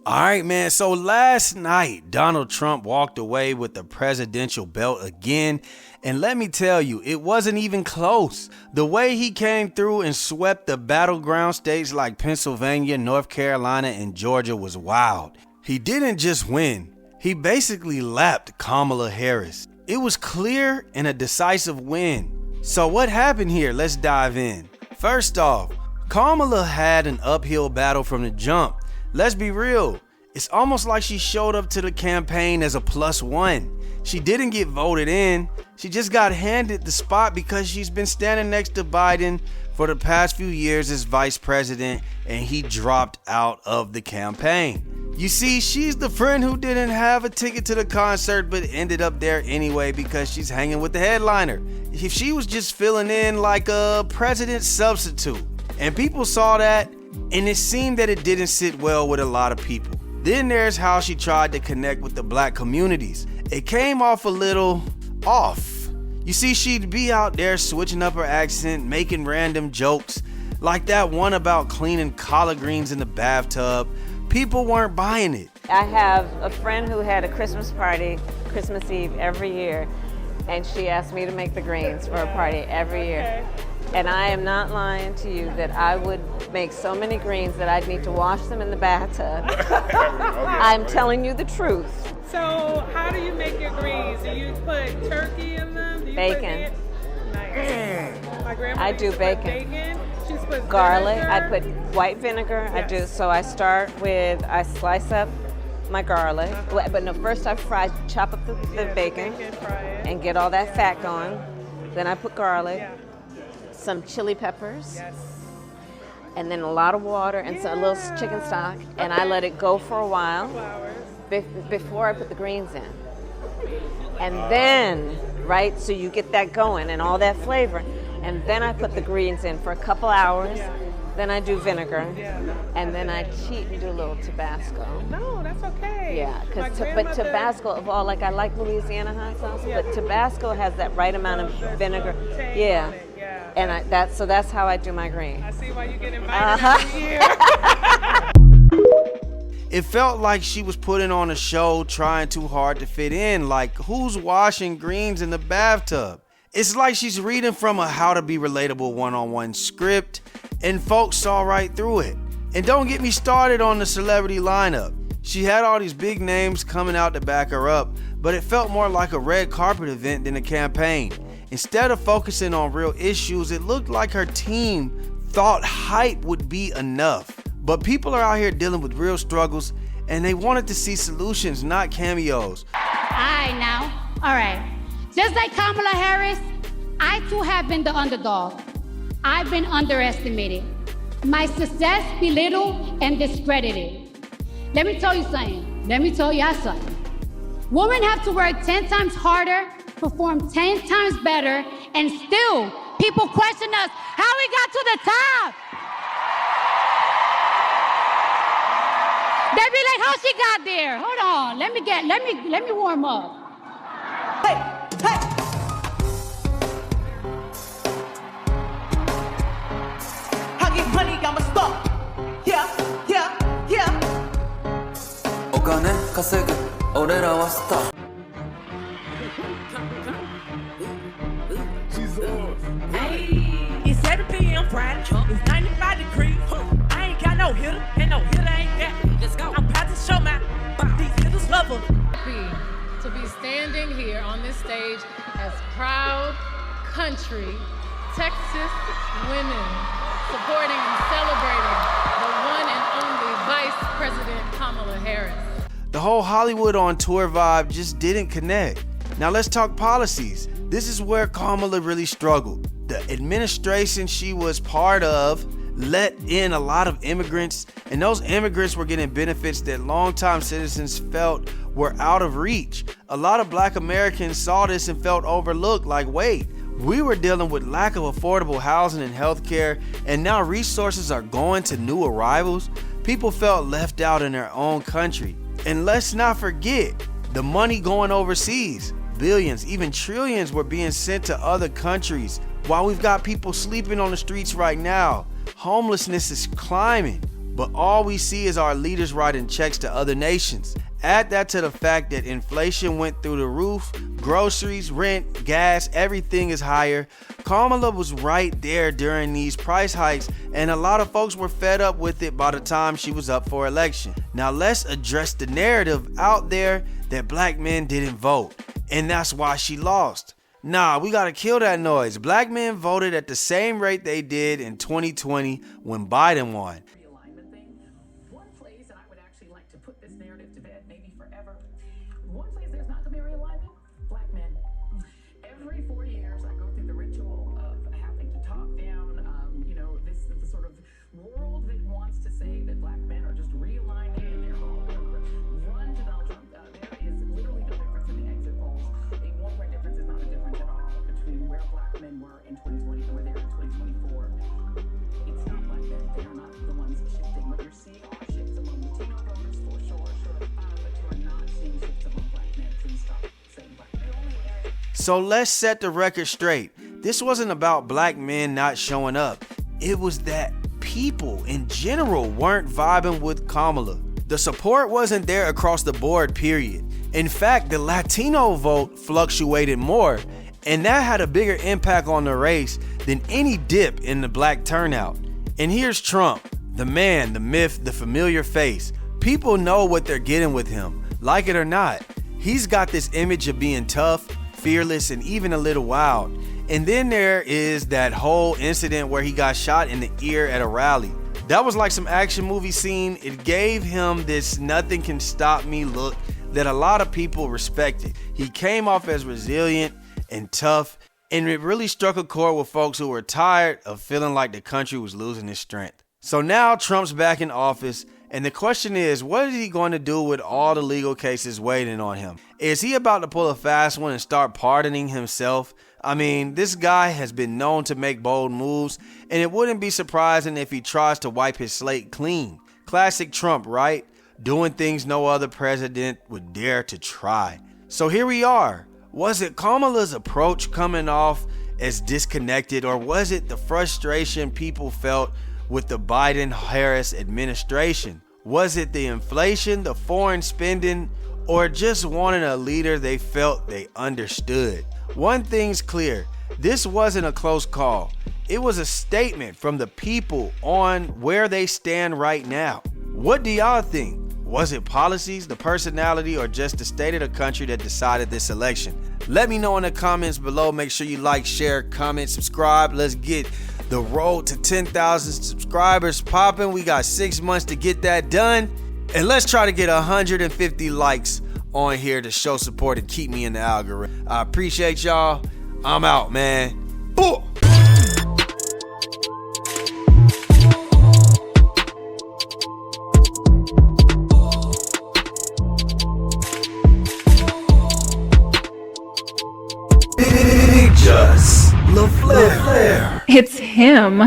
All right, man. So last night, Donald Trump walked away with the presidential belt again. And let me tell you, it wasn't even close. The way he came through and swept the battleground states like Pennsylvania, North Carolina, and Georgia was wild. He didn't just win. He basically lapped Kamala Harris. It was clear and a decisive win. So what happened here? Let's dive in. First off, Kamala had an uphill battle from the jump. Let's be real, it's almost like she showed up to the campaign as a +1. She didn't get voted in, she just got handed the spot because she's been standing next to Biden for the past few years as vice president and he dropped out of the campaign. You see, she's the friend who didn't have a ticket to the concert but ended up there anyway because she's hanging with the headliner. If she was just filling in like a president substitute. And people saw that, and it seemed that it didn't sit well with a lot of people. Then there's how she tried to connect with the black communities. It came off a little off. You see, she'd be out there switching up her accent, making random jokes, like that one about cleaning collard greens in the bathtub. People weren't buying it. I have a friend who had a Christmas party, Christmas Eve every year, and she asked me to make the greens for a party every year. And I am not lying to you that I would make so many greens that I'd need to wash them in the bathtub. I'm telling you the truth. So how do you make your greens? Do you put turkey in them? Do you bacon. Nice. My grandma I do used to put bacon. She used to put Garlic. vinegar. I put white vinegar. Yes. I do. So I start with, I slice up my garlic. But no, first I chop up the bacon fry it. and get all that fat going. Then I put garlic. Yeah. Some chili peppers, Yes. and then a lot of water and some, a little chicken stock, and I let it go for a while Flowers. before I put the greens in. And then, right, so you get that going and all that flavor, and then I put the greens in for a couple hours, then I do vinegar, and then I cheat and do a little Tabasco. No, that's okay. Yeah, My but grandmother- Tabasco of all, like I like Louisiana hot sauce, Yeah. but Tabasco has that right amount of vinegar. Tang Yeah. on it, yeah. And that's how I do my greens. I see why you get invited every year. It felt like she was putting on a show trying too hard to fit in, like who's washing greens in the bathtub? It's like she's reading from a How to Be Relatable one-on-one script and folks saw right through it. And don't get me started on the celebrity lineup. She had all these big names coming out to back her up, but it felt more like a red carpet event than a campaign. Instead of focusing on real issues, it looked like her team thought hype would be enough. But people are out here dealing with real struggles and they wanted to see solutions, not cameos. Alright now, alright. Just like Kamala Harris, I too have been the underdog. I've been underestimated. My success belittled and discredited. Let me tell you something. Let me tell y'all something. Women have to work 10 times harder, perform 10 times better, and still people question us how we got to the top. They be like, how she got there? Hold on, let me warm up. Hey, hey. I get money, I'ma stop. Yeah. 오가네 가세그 오래라 왔다. It's 7 p.m. Friday. It's 95 degrees. I ain't got no hitter, and no hitter ain't got me. Let's go. I'm about to show my these hitters love her. To be standing here on this stage as proud country Texas women supporting and celebrating the one and only Vice President Kamala Harris. The whole Hollywood on tour vibe just didn't connect. Now let's talk policies. This is where Kamala really struggled. The administration she was part of let in a lot of immigrants, and those immigrants were getting benefits that longtime citizens felt were out of reach. A lot of Black Americans saw this and felt overlooked, like, wait, we were dealing with lack of affordable housing and healthcare, and now resources are going to new arrivals. People felt left out in their own country. And let's not forget the money going overseas. Billions, even trillions were being sent to other countries while we've got people sleeping on the streets right now. Homelessness is climbing. but all we see is our leaders writing checks to other nations. Add that to the fact that inflation went through the roof, groceries, rent, gas, everything is higher. Kamala was right there during these price hikes, and a lot of folks were fed up with it by the time she was up for election. Now let's address the narrative out there that black men didn't vote, and that's why she lost. Nah, we gotta kill that noise. Black men voted at the same rate they did in 2020 when Biden won. Realignment thing. One place, and I would actually like to put this narrative to bed, maybe forever. One place there's not gonna be realignment, black men. Every 4 years, I go through the ritual of having to talk down, this is the sort of world that wants to say that black men are just realigning and they're all going to run to Donald Trump. There is literally no difference in the exit polls. A 1-point difference is not a difference at all between where black men were in 2020 and where they are in 2024. It's not black men. They are not the ones shifting. What you're seeing are shifts among Latino voters for sure. But you are not seeing shifts among black men. Please stop saying black men. So let's set the record straight. This wasn't about black men not showing up. It was that people in general weren't vibing with Kamala. The support wasn't there across the board, period. In fact, the Latino vote fluctuated more, and that had a bigger impact on the race than any dip in the black turnout. And here's Trump, the man, the myth, the familiar face. People know what they're getting with him, like it or not. He's got this image of being tough, fearless, and even a little wild. And then there is that whole incident where he got shot in the ear at a rally. That was like some action movie scene. It gave him this nothing can stop me look that a lot of people respected. He came off as resilient and tough, and it really struck a chord with folks who were tired of feeling like the country was losing its strength. So now Trump's back in office, and the question is, what is he going to do with all the legal cases waiting on him? Is he about to pull a fast one and start pardoning himself? I mean, this guy has been known to make bold moves, and it wouldn't be surprising if he tries to wipe his slate clean. Classic Trump, right? Doing things no other president would dare to try. So here we are. Was it Kamala's approach coming off as disconnected, or was it the frustration people felt with the Biden-Harris administration? Was it the inflation, the foreign spending, or just wanting a leader they felt they understood? One thing's clear, this wasn't a close call. It was a statement from the people on where they stand right now. What do y'all think? Was it policies, the personality, or just the state of the country that decided this election? Let me know in the comments below. Make sure you like, share, comment, subscribe. Let's get the road to 10,000 subscribers popping. We got 6 months to get that done. And let's try to get 150 likes on here to show support and keep me in the algorithm. I appreciate y'all. I'm out, man. Boo! Just LaFlare. It's him.